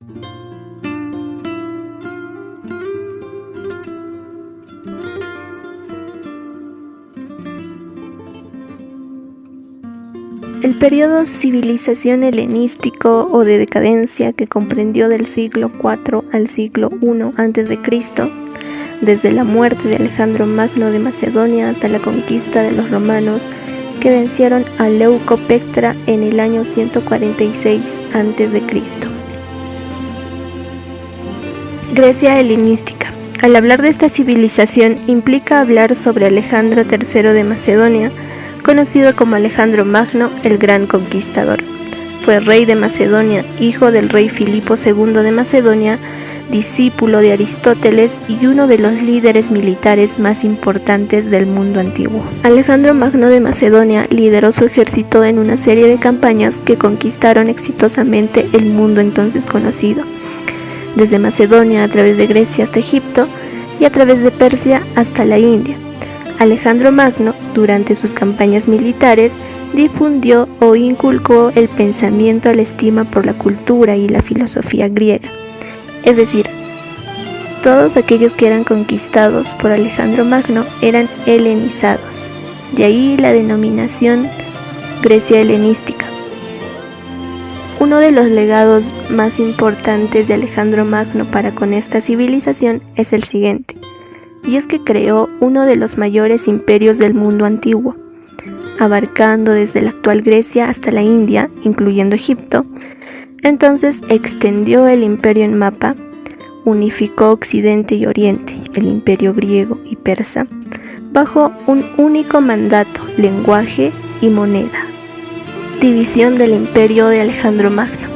El periodo civilización helenístico o de decadencia, que comprendió del siglo IV al siglo I a.C., desde la muerte de Alejandro Magno de Macedonia hasta la conquista de los romanos, que vencieron a Leucopectra en el año 146 a.C. Grecia helenística. Al hablar de esta civilización implica hablar sobre Alejandro III de Macedonia, conocido como Alejandro Magno, el Gran Conquistador. Fue rey de Macedonia, hijo del rey Filipo II de Macedonia, discípulo de Aristóteles y uno de los líderes militares más importantes del mundo antiguo. Alejandro Magno de Macedonia lideró su ejército en una serie de campañas que conquistaron exitosamente el mundo entonces conocido, desde Macedonia a través de Grecia hasta Egipto y a través de Persia hasta la India. Alejandro Magno, durante sus campañas militares, difundió o inculcó el pensamiento a la estima por la cultura y la filosofía griega. Es decir, todos aquellos que eran conquistados por Alejandro Magno eran helenizados. De ahí la denominación Grecia helenística. Uno de los legados más importantes de Alejandro Magno para con esta civilización es el siguiente. Y es que creó uno de los mayores imperios del mundo antiguo, abarcando desde la actual Grecia hasta la India, incluyendo Egipto. Entonces extendió el imperio en mapa, unificó Occidente y Oriente, el imperio griego y persa, bajo un único mandato, lenguaje y moneda. División del imperio de Alejandro Magno.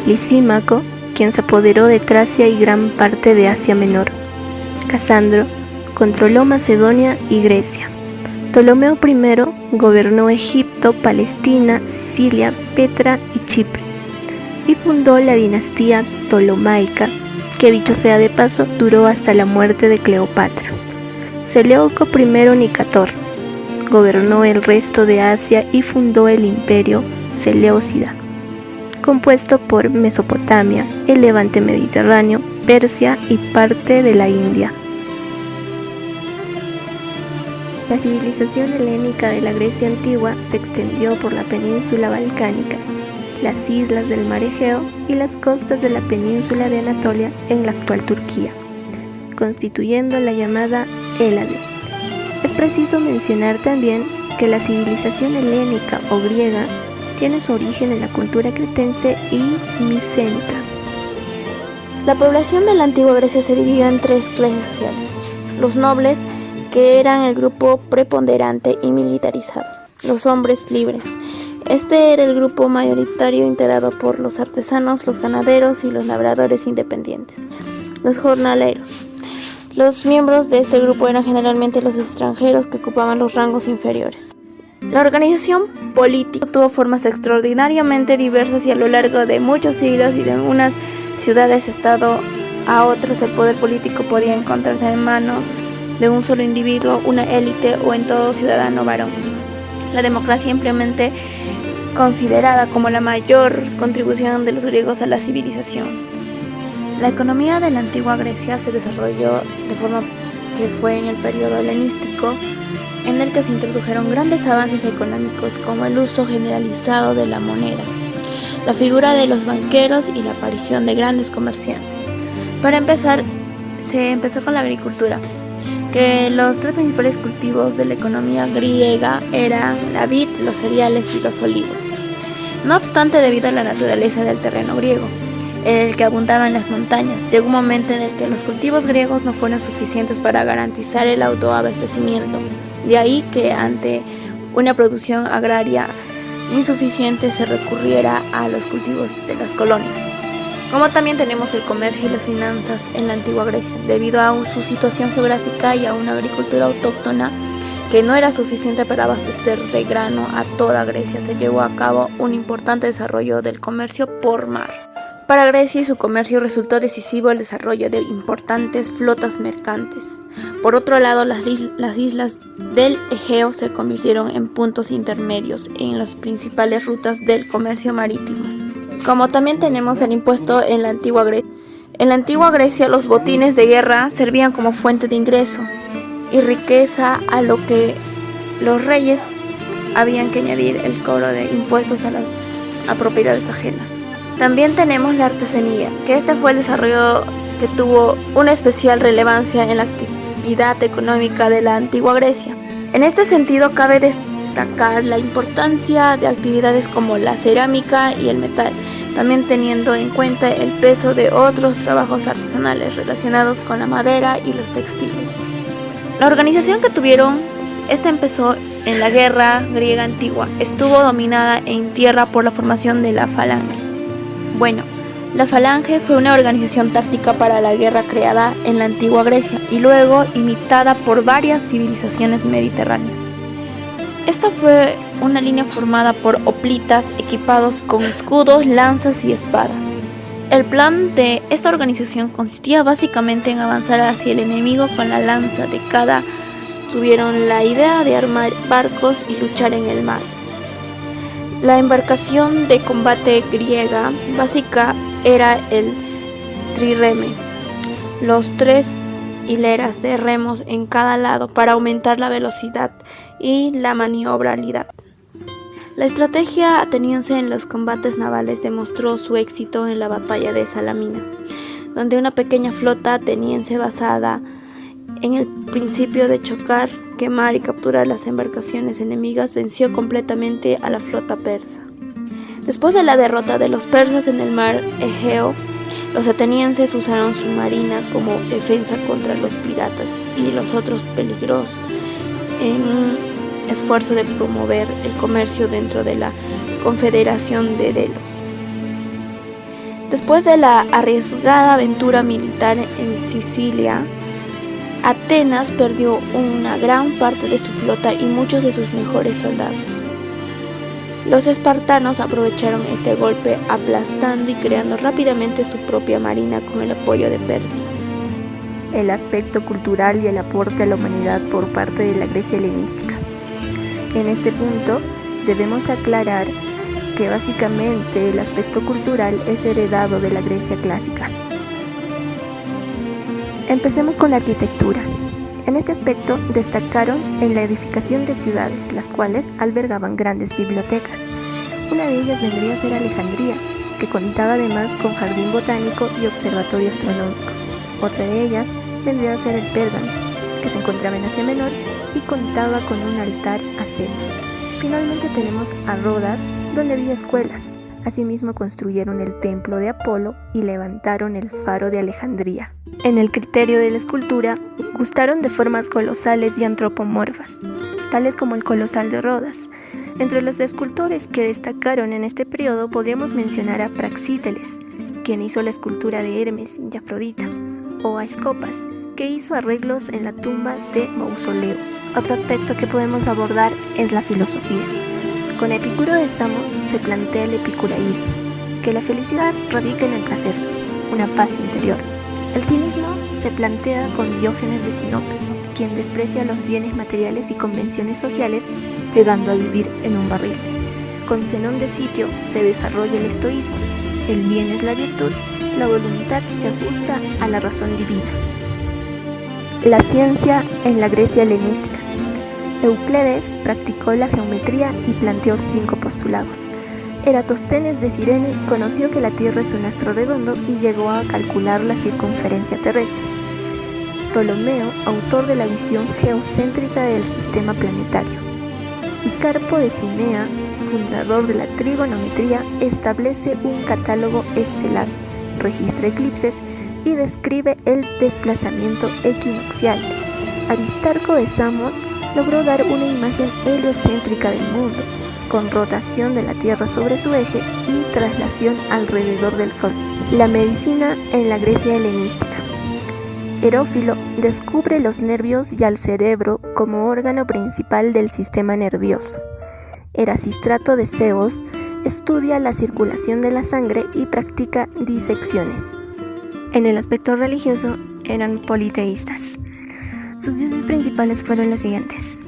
Lisímaco, quien se apoderó de Tracia y gran parte de Asia Menor. Casandro controló Macedonia y Grecia. Ptolomeo I gobernó Egipto, Palestina, Sicilia, Petra y Chipre, y fundó la dinastía ptolomaica, que dicho sea de paso, duró hasta la muerte de Cleopatra. Seleuco I Nicator gobernó el resto de Asia y fundó el imperio Seleucida, compuesto por Mesopotamia, el levante mediterráneo, Persia y parte de la India. La civilización helénica de la Grecia antigua se extendió por la península balcánica, las islas del mar Egeo y las costas de la península de Anatolia en la actual Turquía, constituyendo la llamada Hélade. Es preciso mencionar también que la civilización helénica o griega tiene su origen en la cultura cretense y micénica. La población de la antigua Grecia se dividió en tres clases sociales: los nobles, que eran el grupo preponderante y militarizado; los hombres libres, este era el grupo mayoritario integrado por los artesanos, los ganaderos y los labradores independientes; los jornaleros. Los miembros de este grupo eran generalmente los extranjeros que ocupaban los rangos inferiores. La organización política tuvo formas extraordinariamente diversas y a lo largo de muchos siglos y de unas ciudades-estado a otras el poder político podía encontrarse en manos de un solo individuo, una élite o en todo ciudadano varón. La democracia ampliamente considerada como la mayor contribución de los griegos a la civilización. La economía de la antigua Grecia se desarrolló de forma que fue en el periodo helenístico, en el que se introdujeron grandes avances económicos como el uso generalizado de la moneda, la figura de los banqueros y la aparición de grandes comerciantes. Para empezar, se empezó con la agricultura, que los tres principales cultivos de la economía griega eran la vid, los cereales y los olivos. No obstante, debido a la naturaleza del terreno griego, en el que abundaban las montañas, llegó un momento en el que los cultivos griegos no fueron suficientes para garantizar el autoabastecimiento. De ahí que ante una producción agraria insuficiente se recurriera a los cultivos de las colonias. Como también tenemos el comercio y las finanzas en la antigua Grecia, debido a su situación geográfica y a una agricultura autóctona que no era suficiente para abastecer de grano a toda Grecia, se llevó a cabo un importante desarrollo del comercio por mar. Para Grecia y su comercio resultó decisivo el desarrollo de importantes flotas mercantes. Por otro lado, las islas del Egeo se convirtieron en puntos intermedios en las principales rutas del comercio marítimo. como también tenemos el impuesto en la antigua Grecia. En la antigua Grecia los botines de guerra servían como fuente de ingreso y riqueza, a lo que los reyes habían que añadir el cobro de impuestos a propiedades ajenas. También tenemos la artesanía, que este fue el desarrollo que tuvo una especial relevancia en la actividad económica de la antigua Grecia. En este sentido cabe destacar la importancia de actividades como la cerámica y el metal, también teniendo en cuenta el peso de otros trabajos artesanales relacionados con la madera y los textiles. La organización que tuvieron, esta empezó en la guerra griega antigua, estuvo dominada en tierra por la formación de la falange. Bueno, la falange fue una organización táctica para la guerra creada en la antigua Grecia y luego imitada por varias civilizaciones mediterráneas. Esta fue una línea formada por hoplitas equipados con escudos, lanzas y espadas. El plan de esta organización consistía básicamente en avanzar hacia el enemigo con la lanza de cada. Tuvieron la idea de armar barcos y luchar en el mar. La embarcación de combate griega básica era el trireme, los 3 hileras de remos en cada lado para aumentar la velocidad y la maniobrabilidad. La estrategia ateniense en los combates navales demostró su éxito en la batalla de Salamina, donde una pequeña flota ateniense basada en el principio de chocar, quemar y capturar las embarcaciones enemigas venció completamente a la flota persa. Después de la derrota de los persas en el mar Egeo, los atenienses usaron su marina como defensa contra los piratas y los otros peligros en un esfuerzo de promover el comercio dentro de la Confederación de Delos. Después de la arriesgada aventura militar en Sicilia, Atenas perdió una gran parte de su flota y muchos de sus mejores soldados. Los espartanos aprovecharon este golpe aplastando y creando rápidamente su propia marina con el apoyo de Persia. El aspecto cultural y el aporte a la humanidad por parte de la Grecia helenística. En este punto debemos aclarar que básicamente el aspecto cultural es heredado de la Grecia clásica. Empecemos con la arquitectura. En este aspecto destacaron en la edificación de ciudades, las cuales albergaban grandes bibliotecas. Una de ellas vendría a ser Alejandría, que contaba además con jardín botánico y observatorio astronómico. Otra de ellas vendría a ser el Pérgamo, que se encontraba en Asia Menor y contaba con un altar a Zeus. Finalmente tenemos a Rodas, donde había escuelas. Asimismo construyeron el templo de Apolo y levantaron el faro de Alejandría. En el criterio de la escultura, gustaron de formas colosales y antropomorfas, tales como el colosal de Rodas. Entre los escultores que destacaron en este periodo podríamos mencionar a Praxíteles, quien hizo la escultura de Hermes y Afrodita, o a Escopas, que hizo arreglos en la tumba de Mausoleo. Otro aspecto que podemos abordar es la filosofía. Con Epicuro de Samos se plantea el epicureísmo, que la felicidad radica en el placer, una paz interior. El cinismo se plantea con Diógenes de Sinope, quien desprecia los bienes materiales y convenciones sociales, llegando a vivir en un barril. Con Zenón de Sitio se desarrolla el estoísmo. El bien es la virtud, la voluntad se ajusta a la razón divina. La ciencia en la Grecia helenística. Euclides practicó la geometría y planteó 5 postulados. Eratosthenes de Cirene conoció que la Tierra es un astro redondo y llegó a calcular la circunferencia terrestre. Ptolomeo, autor de la visión geocéntrica del sistema planetario. Y Carpo de Cinea, fundador de la trigonometría, establece un catálogo estelar, registra eclipses y describe el desplazamiento equinoccial. Aristarco de Samos logró dar una imagen heliocéntrica del mundo, con rotación de la Tierra sobre su eje y traslación alrededor del Sol. La medicina en la Grecia helenística. Herófilo descubre los nervios y al cerebro como órgano principal del sistema nervioso. Erasístrato de Ceos estudia la circulación de la sangre y practica disecciones. En el aspecto religioso eran politeístas. Sus dioses principales fueron los siguientes.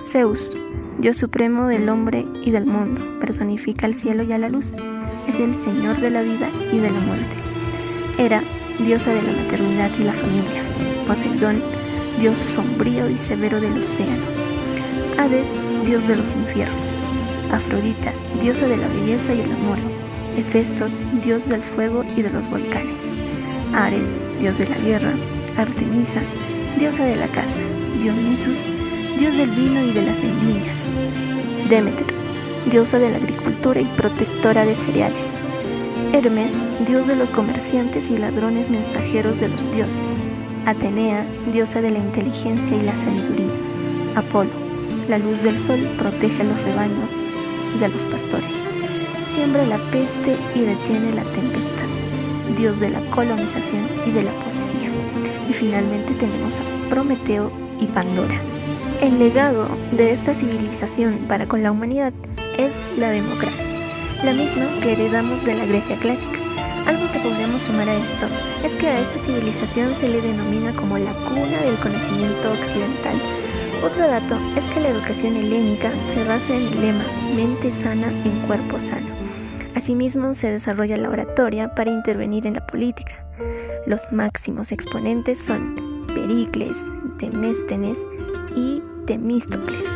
Zeus, dios supremo del hombre y del mundo, personifica al cielo y a la luz. es el Señor de la vida y de la muerte. Hera, diosa de la maternidad y la familia. Poseidón, dios sombrío y severo del océano. Hades, dios de los infiernos. Afrodita, diosa de la belleza y el amor. Hefestos, dios del fuego y de los volcanes. Ares, dios de la guerra. Artemisa, diosa de la caza. Dionisus, dios del vino y de las vendimias. Demeter, diosa de la agricultura y protectora de cereales. Hermes, dios de los comerciantes y ladrones mensajeros de los dioses. Atenea, diosa de la inteligencia y la sabiduría. Apolo, la luz del sol, protege a los rebaños y a los pastores. Siembra la peste y detiene la tempestad. Dios de la colonización y de la poesía. Y finalmente tenemos a Prometeo y Pandora. El legado de esta civilización para con la humanidad es la democracia, la misma que heredamos de la Grecia clásica. Algo que podemos sumar a esto es que a esta civilización se le denomina como la cuna del conocimiento occidental. Otro dato es que la educación helénica se basa en el lema mente sana en cuerpo sano. Asimismo, se desarrolla la oratoria para intervenir en la política. Los máximos exponentes son Pericles, Temístenes y Temístocles.